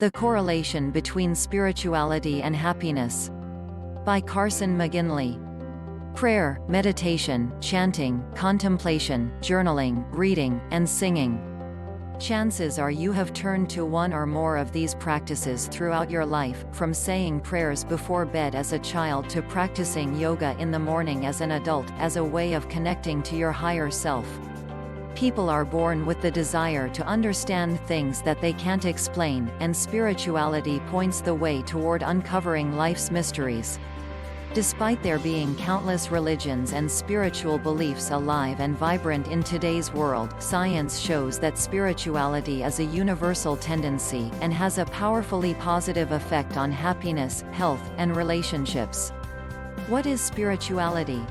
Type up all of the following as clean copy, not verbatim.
The Correlation Between Spirituality and Happiness. By Karson McGinley. Prayer, meditation, chanting, contemplation, journaling, reading, and singing. Chances are you have turned to one or more of these practices throughout your life, from saying prayers before bed as a child to practicing yoga in the morning as an adult, as a way of connecting to your higher self. People are born with the desire to understand things that they can't explain, and spirituality points the way toward uncovering life's mysteries. Despite there being countless religions and spiritual beliefs alive and vibrant in today's world, science shows that spirituality is a universal tendency, and has a powerfully positive effect on happiness, health, and relationships. What is spirituality?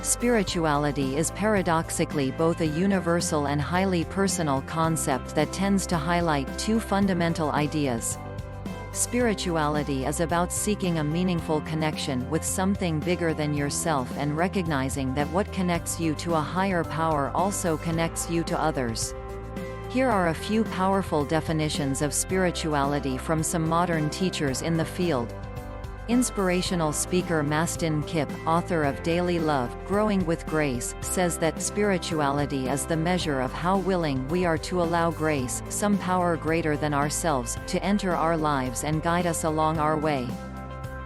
Spirituality is paradoxically both a universal and highly personal concept that tends to highlight two fundamental ideas. Spirituality is about seeking a meaningful connection with something bigger than yourself and recognizing that what connects you to a higher power also connects you to others. Here are a few powerful definitions of spirituality from some modern teachers in the field. Inspirational speaker Mastin Kipp, author of Daily Love, Growing with Grace, says that spirituality is the measure of how willing we are to allow grace, some power greater than ourselves, to enter our lives and guide us along our way.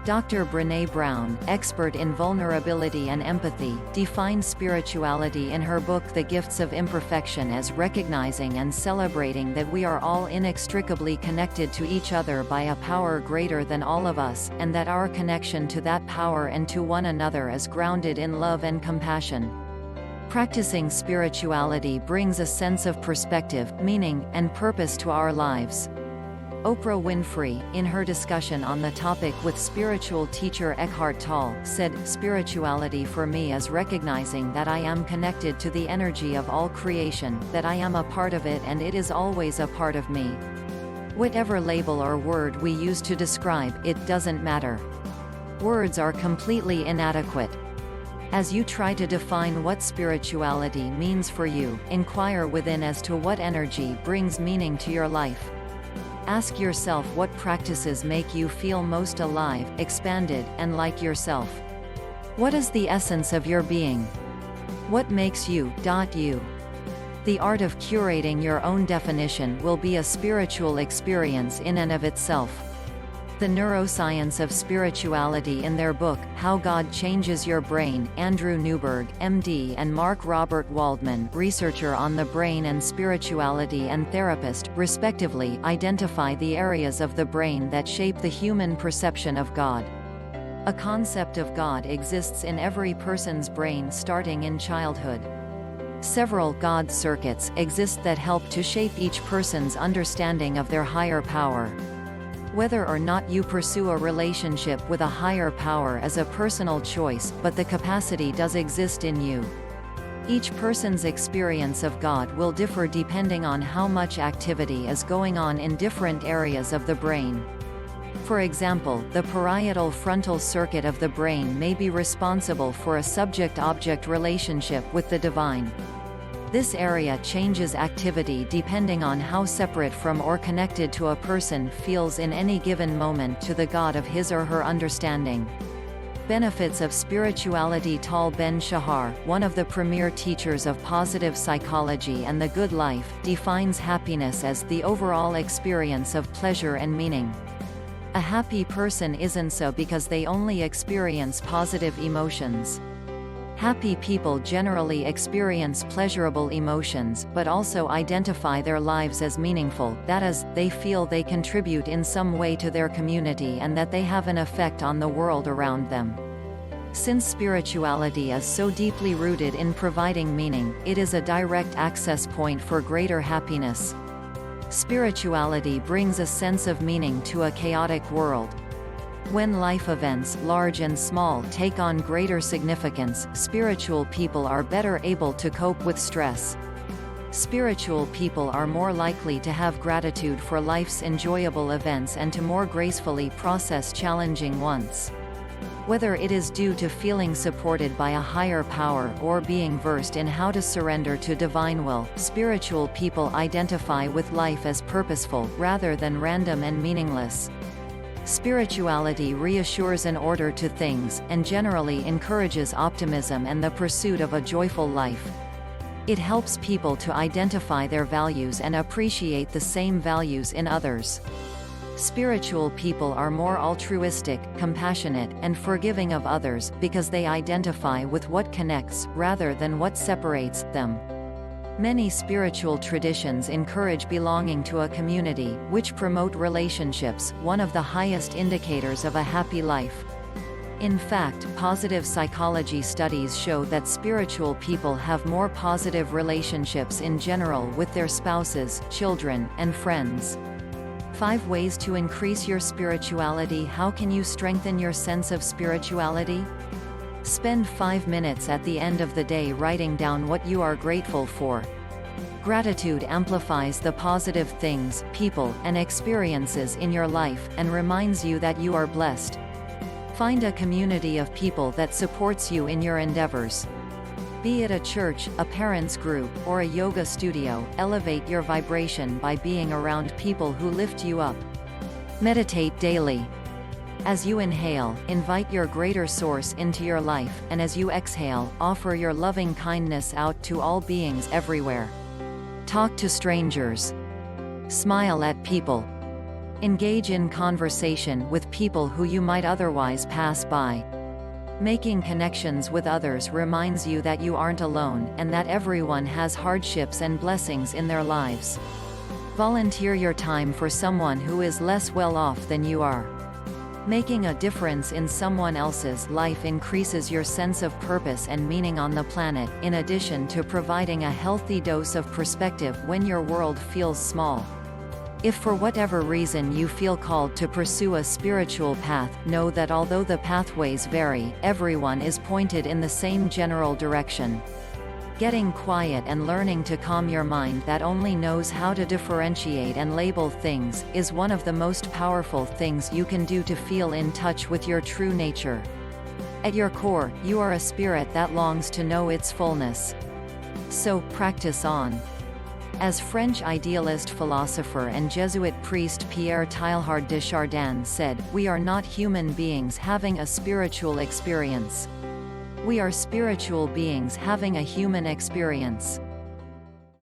Dr. Brené Brown, expert in vulnerability and empathy, defines spirituality in her book The Gifts of Imperfection as recognizing and celebrating that we are all inextricably connected to each other by a power greater than all of us, and that our connection to that power and to one another is grounded in love and compassion. Practicing spirituality brings a sense of perspective, meaning, and purpose to our lives. Oprah Winfrey, in her discussion on the topic with spiritual teacher Eckhart Tolle, said, "Spirituality for me is recognizing that I am connected to the energy of all creation, that I am a part of it and it is always a part of me. Whatever label or word we use to describe, it doesn't matter. Words are completely inadequate. As you try to define what spirituality means for you, inquire within as to what energy brings meaning to your life. Ask yourself what practices make you feel most alive, expanded, and like yourself. What is the essence of your being? What makes you, you? The art of curating your own definition will be a spiritual experience in and of itself." The Neuroscience of Spirituality in their book, How God Changes Your Brain, Andrew Newberg, MD and Mark Robert Waldman, researcher on the brain and spirituality and therapist, respectively, identify the areas of the brain that shape the human perception of God. A concept of God exists in every person's brain starting in childhood. Several God circuits exist that help to shape each person's understanding of their higher power. Whether or not you pursue a relationship with a higher power is a personal choice, but the capacity does exist in you. Each person's experience of God will differ depending on how much activity is going on in different areas of the brain. For example, the parietal frontal circuit of the brain may be responsible for a subject-object relationship with the divine. This area changes activity depending on how separate from or connected to a person feels in any given moment to the God of his or her understanding. Benefits of spirituality. Tal Ben-Shahar, one of the premier teachers of positive psychology and the good life, defines happiness as the overall experience of pleasure and meaning. A happy person isn't so because they only experience positive emotions. Happy people generally experience pleasurable emotions, but also identify their lives as meaningful, that is, they feel they contribute in some way to their community and that they have an effect on the world around them. Since spirituality is so deeply rooted in providing meaning, it is a direct access point for greater happiness. Spirituality brings a sense of meaning to a chaotic world. When life events, large and small, take on greater significance, spiritual people are better able to cope with stress. Spiritual people are more likely to have gratitude for life's enjoyable events and to more gracefully process challenging ones. Whether it is due to feeling supported by a higher power or being versed in how to surrender to divine will, spiritual people identify with life as purposeful, rather than random and meaningless. Spirituality reassures an order to things, and generally encourages optimism and the pursuit of a joyful life. It helps people to identify their values and appreciate the same values in others. Spiritual people are more altruistic, compassionate, and forgiving of others, because they identify with what connects, rather than what separates, them. Many spiritual traditions encourage belonging to a community, which promote relationships, one of the highest indicators of a happy life. In fact, positive psychology studies show that spiritual people have more positive relationships in general with their spouses, children, and friends. 5 ways to increase your spirituality. How can you strengthen your sense of spirituality? Spend 5 minutes at the end of the day writing down what you are grateful for. Gratitude amplifies the positive things, people, and experiences in your life, and reminds you that you are blessed. Find a community of people that supports you in your endeavors. Be it a church, a parents' group, or a yoga studio, elevate your vibration by being around people who lift you up. Meditate daily. As you inhale, invite your greater source into your life, and as you exhale, offer your loving kindness out to all beings everywhere. Talk to strangers. Smile at people. Engage in conversation with people who you might otherwise pass by. Making connections with others reminds you that you aren't alone, and that everyone has hardships and blessings in their lives. Volunteer your time for someone who is less well off than you are. Making a difference in someone else's life increases your sense of purpose and meaning on the planet, in addition to providing a healthy dose of perspective when your world feels small. If for whatever reason you feel called to pursue a spiritual path, know that although the pathways vary, everyone is pointed in the same general direction. Getting quiet and learning to calm your mind that only knows how to differentiate and label things, is one of the most powerful things you can do to feel in touch with your true nature. At your core, you are a spirit that longs to know its fullness. So, practice on. As French idealist philosopher and Jesuit priest Pierre Teilhard de Chardin said, "We are not human beings having a spiritual experience. We are spiritual beings having a human experience."